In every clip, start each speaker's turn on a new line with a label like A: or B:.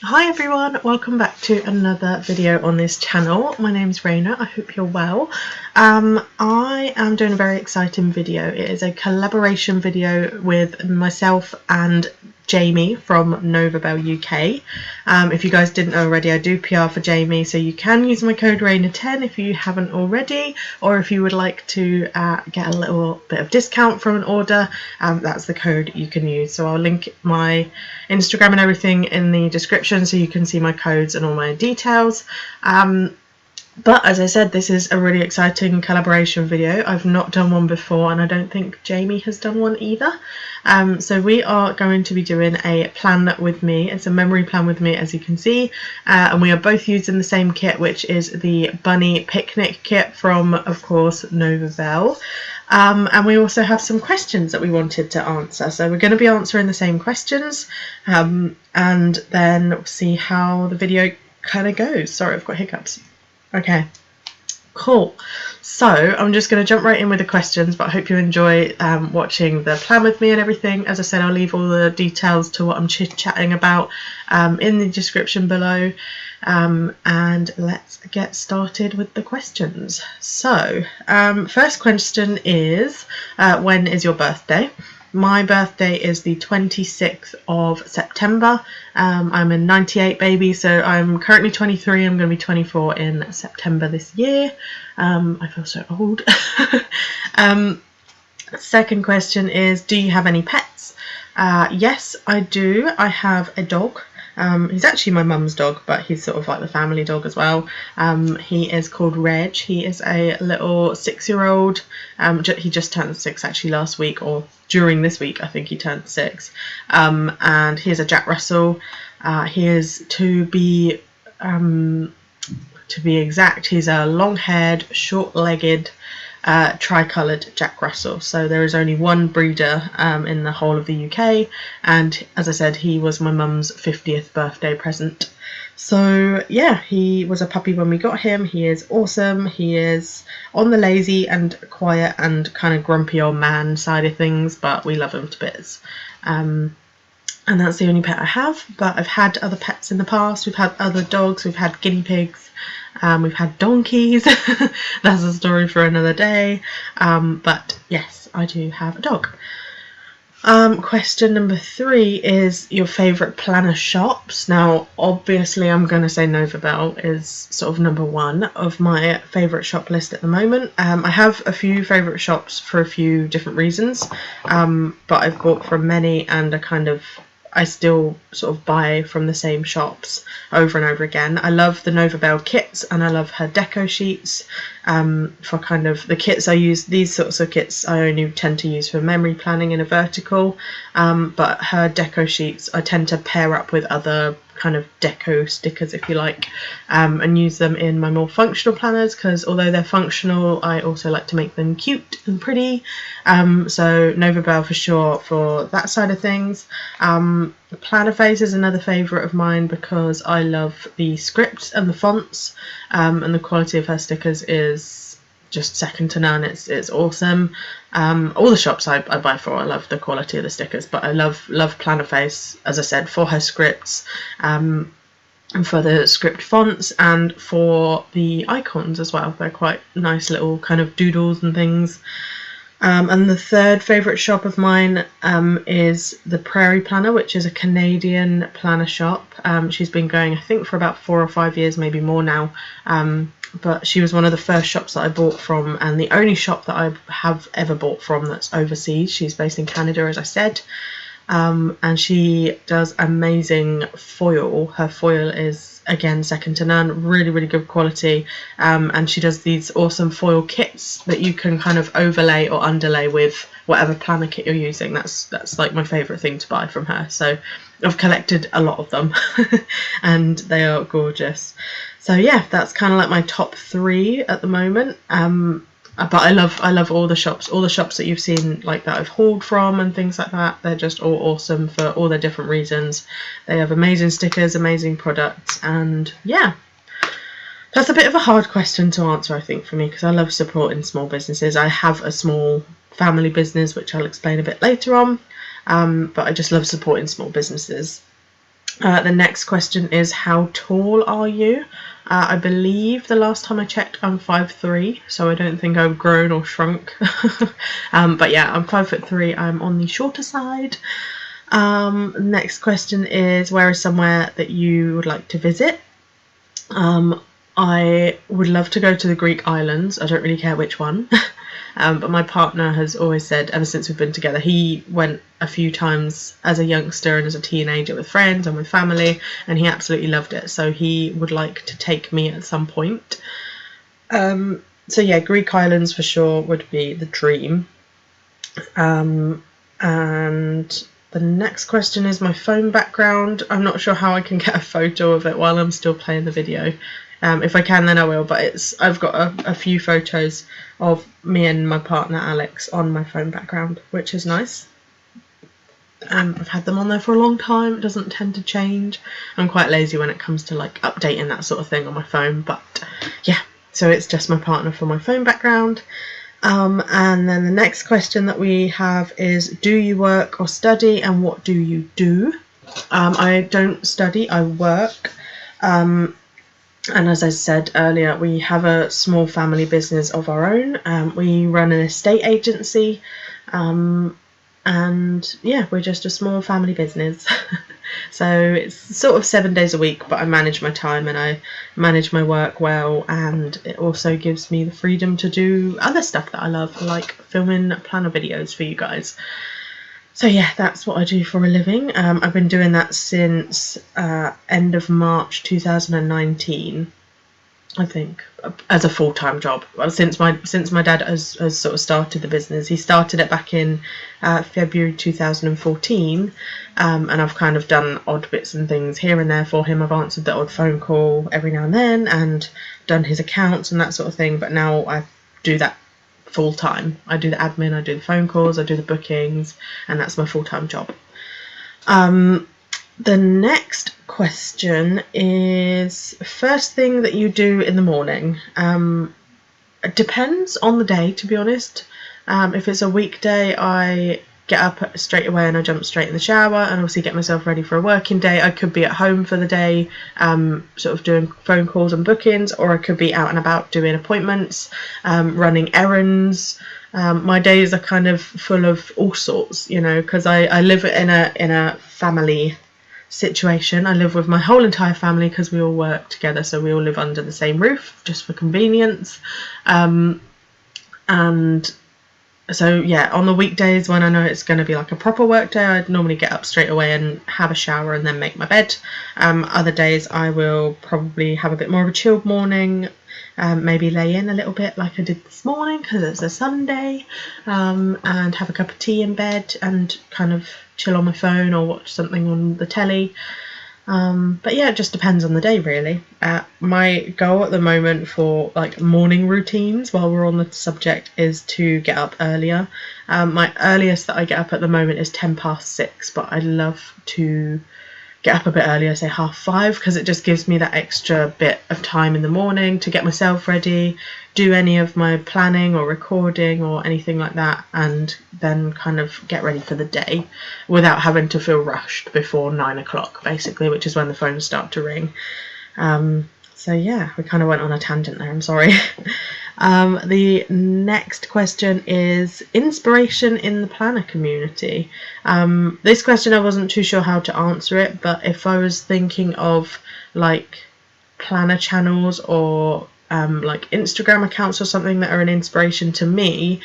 A: Hi everyone, welcome back to another video on this channel. My name's Raina, I hope you're well. I am doing a very exciting video. It is a collaboration video with myself and Jamie from Novabelle UK. If you guys didn't know already, I do PR for Jamie, so you can use my code Raina10 if you haven't already, or if you would like to get a little bit of discount from an order, that's the code you can use. So I'll link my Instagram and everything in the description so you can see my codes and all my details. But as I said, this is a really exciting collaboration video. I've not done one before, and I don't think Jamie has done one either. So we are going to be doing a plan with me. It's a memory plan with me, as you can see, and we are both using the same kit, which is the Bunny Picnic kit from, of course, Novabelle. And we also have some questions that we wanted to answer. So we're going to be answering the same questions, and then we'll see how the video kind of goes. Sorry, I've got hiccups. Okay, cool. So I'm just going to jump right in with the questions, but I hope you enjoy watching the plan with me and everything. As I said, I'll leave all the details to what I'm chit-chatting about in the description below. And let's get started with the questions. So first question is, when is your birthday? My birthday is the 26th of September. I'm a 98 baby, so I'm currently 23. I'm going to be 24 in September this year. I feel so old. Second question is, do you have any pets? Yes, I do. I have a dog. He's actually my mum's dog, but he's sort of like the family dog as well. He is called Reg. He is a little 6-year-old. He just turned 6 actually last week, or during this week I think he turned 6. And he is a Jack Russell. He is, to be exact, he's a long-haired, short-legged, tricoloured Jack Russell. So there is only one breeder in the whole of the UK, and as I said, he was my mum's 50th birthday present. So yeah, he was a puppy when we got him. He is awesome. He is on the lazy and quiet and kind of grumpy old man side of things, but we love him to bits. And that's the only pet I have, but I've had other pets in the past. We've had other dogs, we've had guinea pigs, we've had donkeys. That's a story for another day. But yes, I do have a dog. Question number 3 is your favourite planner shops. Now, obviously, I'm going to say Novabelle is sort of number 1 of my favourite shop list at the moment. I have a few favourite shops for a few different reasons, but I've bought from many, and I still sort of buy from the same shops over and over again. I love the Novabelle kits, and I love her deco sheets. For kind of the kits I use, these sorts of kits I only tend to use for memory planning in a vertical, but her deco sheets I tend to pair up with other kind of deco stickers, if you like, and use them in my more functional planners, because although they're functional, I also like to make them cute and pretty. So Novabelle for sure for that side of things. Planner Face is another favourite of mine because I love the script and the fonts, and the quality of her stickers is just second to none. It's awesome. All the shops I buy for, I love the quality of the stickers, but I love Planner Face, as I said, for her scripts, and for the script fonts, and for the icons as well. They're quite nice little kind of doodles and things. And the third favourite shop of mine is the Prairie Planner, which is a Canadian planner shop. She's been going, I think, for about 4 or 5 years, maybe more now. But she was one of the first shops that I bought from, and the only shop that I have ever bought from that's overseas. She's based in Canada, as I said. And she does amazing foil. Her foil is, again, second to none, really, really good quality. And she does these awesome foil kits that you can kind of overlay or underlay with whatever planner kit you're using. That's like my favourite thing to buy from her. So I've collected a lot of them and they are gorgeous. So yeah, that's kind of like my top 3 at the moment. But I love all the shops that you've seen, like that I've hauled from and things like that. They're just all awesome for all their different reasons. They have amazing stickers, amazing products, and yeah. That's a bit of a hard question to answer, I think, for me, because I love supporting small businesses. I have a small family business, which I'll explain a bit later on, but I just love supporting small businesses. The next question is, how tall are you? I believe the last time I checked I'm 5'3", so I don't think I've grown or shrunk. But yeah, I'm 5'3", I'm on the shorter side. Next question is, where is somewhere that you would like to visit? I would love to go to the Greek islands. I don't really care which one. But my partner has always said, ever since we've been together, he went a few times as a youngster and as a teenager with friends and with family, and he absolutely loved it. So he would like to take me at some point. So yeah, Greek islands for sure would be the dream. And the next question is my phone background. I'm not sure how I can get a photo of it while I'm still playing the video. If I can, then I will, but I've got a few photos of me and my partner Alex on my phone background, which is nice. I've had them on there for a long time. It doesn't tend to change. I'm quite lazy when it comes to like updating that sort of thing on my phone, but yeah, so it's just my partner for my phone background. And then the next question that we have is, do you work or study, and what do you do? I don't study, I work. And as I said earlier, we have a small family business of our own. We run an estate agency, and yeah, we're just a small family business. So it's sort of 7 days a week, but I manage my time and I manage my work well, and it also gives me the freedom to do other stuff that I love, like filming planner videos for you guys. So yeah, that's what I do for a living. I've been doing that since end of March 2019, I think, as a full-time job. Well, since my dad has sort of started the business. He started it back in February 2014, and I've kind of done odd bits and things here and there for him. I've answered the odd phone call every now and then and done his accounts and that sort of thing, but now I do that full time. I do the admin, I do the phone calls, I do the bookings, and that's my full-time job. The next question is, first thing that you do in the morning. It depends on the day, to be honest. If it's a weekday, I get up straight away and I jump straight in the shower and obviously get myself ready for a working day. I could be at home for the day, sort of doing phone calls and bookings, or I could be out and about doing appointments, running errands. My days are kind of full of all sorts, you know, because I live in a family situation. I live with my whole entire family because we all work together, so we all live under the same roof just for convenience. And so yeah, on the weekdays when I know it's going to be like a proper work day, I'd normally get up straight away and have a shower and then make my bed. Other days I will probably have a bit more of a chilled morning, maybe lay in a little bit like I did this morning because it's a Sunday, and have a cup of tea in bed and kind of chill on my phone or watch something on the telly. But yeah, it just depends on the day, really. My goal at the moment for like morning routines, while we're on the subject, is to get up earlier. My earliest that I get up at the moment is 6:10, but I'd love to get up a bit earlier, say 5:30, because it just gives me that extra bit of time in the morning to get myself ready, do any of my planning or recording or anything like that, and then kind of get ready for the day without having to feel rushed before 9 o'clock, basically, which is when the phones start to ring. So yeah, we kind of went on a tangent there, I'm sorry. The next question is inspiration in the planner community. This question I wasn't too sure how to answer it, but if I was thinking of like planner channels or like Instagram accounts or something that are an inspiration to me,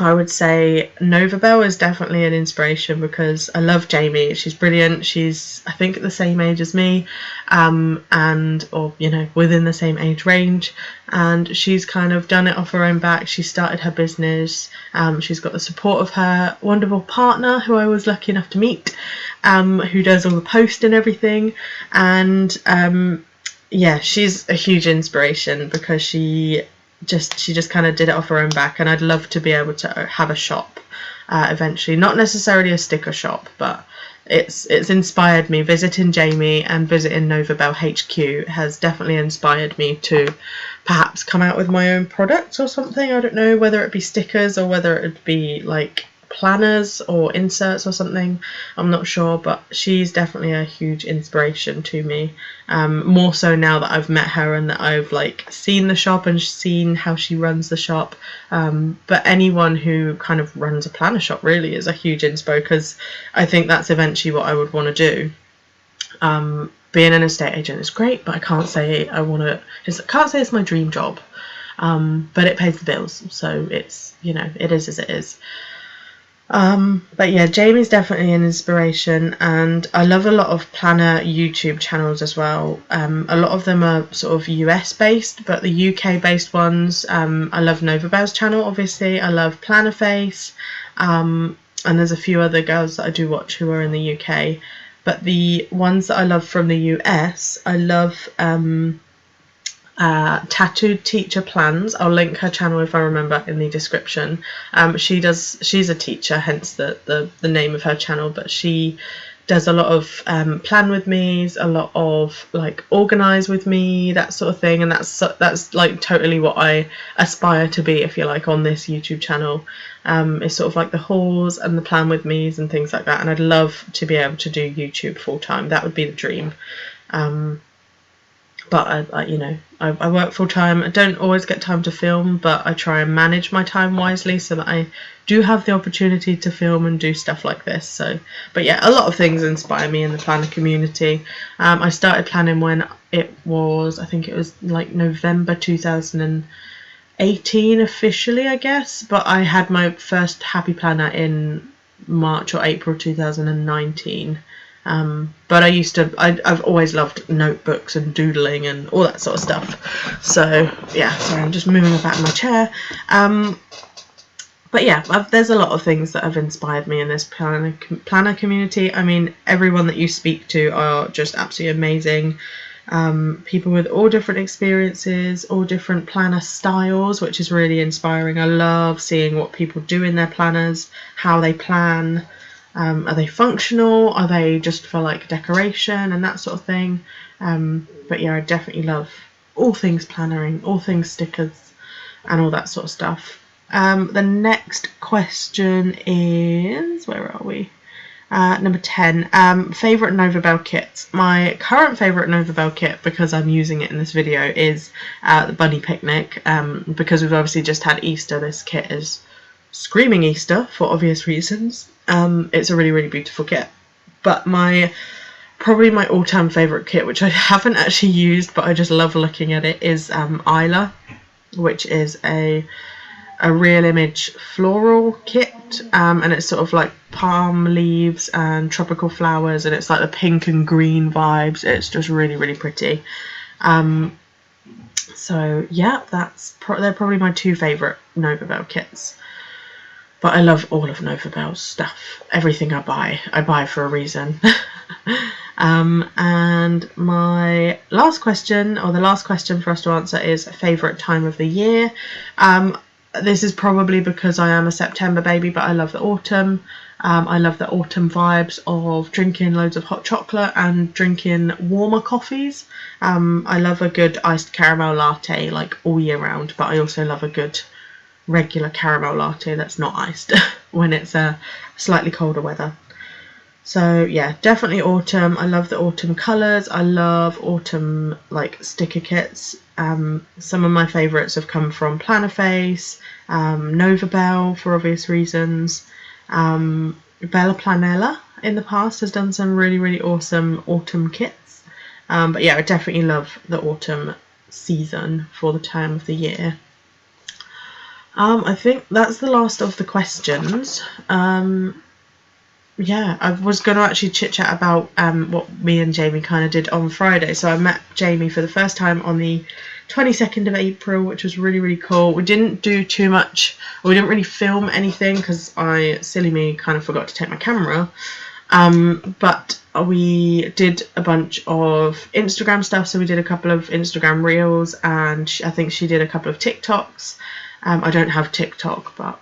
A: I would say Novabelle is definitely an inspiration because I love Jamie. She's brilliant. She's, I think, the same age as me, or you know, within the same age range. And she's kind of done it off her own back. She started her business. She's got the support of her wonderful partner, who I was lucky enough to meet, who does all the post and everything. And yeah, she's a huge inspiration because she just kind of did it off her own back, and I'd love to be able to have a shop eventually, not necessarily a sticker shop, but it's inspired me. Visiting Jamie and visiting Novabelle HQ has definitely inspired me to perhaps come out with my own products or something. I don't know whether it be stickers or whether it would be like planners or inserts or something, I'm not sure, but she's definitely a huge inspiration to me, more so now that I've met her and that I've like seen the shop and seen how she runs the shop. But anyone who kind of runs a planner shop really is a huge inspo, because I think that's eventually what I would want to do. Being an estate agent is great, but I can't say it's my dream job, but it pays the bills, so it's, you know, it is as it is. But yeah, Jamie's definitely an inspiration, and I love a lot of planner YouTube channels as well. A lot of them are sort of US based, but the UK based ones, I love Novabelle's channel, obviously. I love Plannerface, and there's a few other girls that I do watch who are in the UK. But the ones that I love from the US, I love Tattooed Teacher Plans. I'll link her channel if I remember in the description. She's a teacher, hence the name of her channel, but she does a lot of plan with me's, a lot of like organize with me, that sort of thing, and that's like totally what I aspire to be, if you like, on this YouTube channel. It's sort of like the hauls and the plan with me's and things like that, and I'd love to be able to do YouTube full time. That would be the dream. But I work full time. I don't always get time to film, but I try and manage my time wisely so that I do have the opportunity to film and do stuff like this. So, but yeah, a lot of things inspire me in the planner community. I started planning when it was, I think it was like November 2018 officially, I guess, but I had my first happy planner in March or April 2019. But I've always loved notebooks and doodling and all that sort of stuff. So yeah, sorry, I'm just moving about in my chair. But yeah, there's a lot of things that have inspired me in this planner community. I mean, everyone that you speak to are just absolutely amazing. People with all different experiences, all different planner styles, which is really inspiring. I love seeing what people do in their planners, how they plan. Are they functional? Are they just for like decoration and that sort of thing? But yeah, I definitely love all things plannering, all things stickers and all that sort of stuff. The next question is, where are we? Number 10, favourite Novabelle kits. My current favourite Novabelle kit, because I'm using it in this video, is the Bunny Picnic. Because we've obviously just had Easter, this kit is screaming Easter for obvious reasons. It's a really, really beautiful kit. But probably my all-time favourite kit, which I haven't actually used, but I just love looking at it, is Isla, which is a real image floral kit, and it's sort of like palm leaves and tropical flowers, and it's like the pink and green vibes. It's just really, really pretty. So yeah, they're probably my two favourite Novabelle kits. But I love all of Novabelle's stuff. Everything I buy for a reason. And my last question, or the last question for us to answer, is favourite time of the year. This is probably because I am a September baby, but I love the autumn. I love the autumn vibes of drinking loads of hot chocolate and drinking warmer coffees. I love a good iced caramel latte like all year round, but I also love a good regular caramel latte that's not iced when it's slightly colder weather. So yeah, definitely autumn. I love the autumn colours. I love autumn like sticker kits. Some of my favourites have come from Plannerface, Novabelle for obvious reasons. Bella Planella in the past has done some really, really awesome autumn kits. But yeah, I definitely love the autumn season for the time of the year. I think that's the last of the questions. Yeah, I was going to actually chit chat about what me and Jamie kind of did on Friday. So I met Jamie for the first time on the 22nd of April, which was really, really cool. We didn't do too much, or we didn't really film anything because silly me, kind of forgot to take my camera. But we did a bunch of Instagram stuff. So we did a couple of Instagram reels, and I think she did a couple of TikToks. I don't have TikTok, but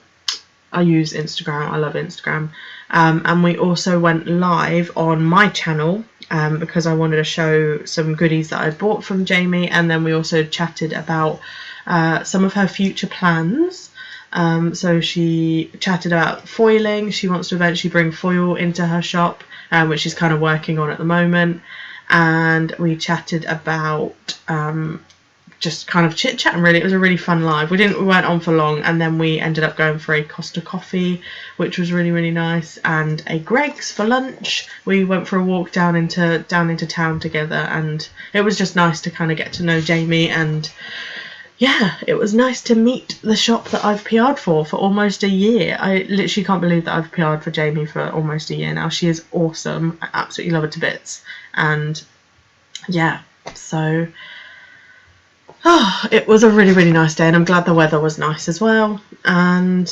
A: I use Instagram. I love Instagram. And we also went live on my channel because I wanted to show some goodies that I bought from Jamie, and then we also chatted about some of her future plans. So she chatted about foiling. She wants to eventually bring foil into her shop, which she's kind of working on at the moment. And we chatted about just kind of chit chatting really. It was a really fun live. We weren't on for long, and then we ended up going for a Costa coffee, which was really nice, and a Greg's for lunch. We went for a walk down into town together, and it was just nice to kind of get to know Jamie. And yeah, it was nice to meet the shop that I've PR'd for almost a year. I literally can't believe that I've PR'd for Jamie for almost a year now. She is awesome. I absolutely love her to bits. And yeah, so it was a really nice day, and I'm glad the weather was nice as well. And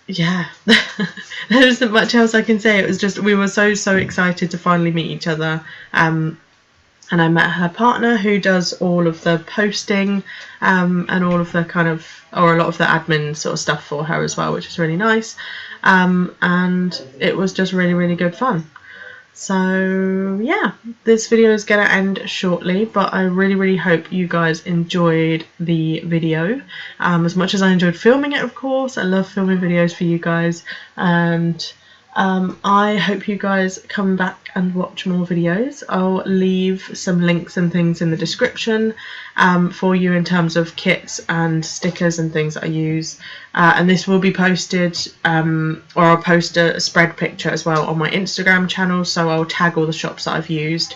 A: yeah, there isn't much else I can say. It was just, we were so excited to finally meet each other. And I met her partner, who does all of the posting and all of the kind of, or a lot of the admin sort of stuff for her as well, which is really nice. And it was just really good fun. So yeah, this video is going to end shortly, but I really hope you guys enjoyed the video as much as I enjoyed filming it. Of course, I love filming videos for you guys, and I hope you guys come back and watch more videos. I'll leave some links and things in the description for you in terms of kits and stickers and things that I use, and this will be posted, or I'll post a spread picture as well on my Instagram channel, so I'll tag all the shops that I've used.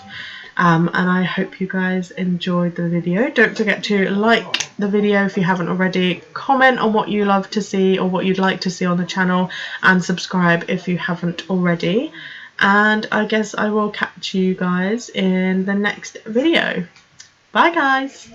A: And I hope you guys enjoyed the video. Don't forget to like the video if you haven't already, comment on what you love to see or what you'd like to see on the channel, and subscribe if you haven't already. And I guess I will catch you guys in the next video. Bye guys!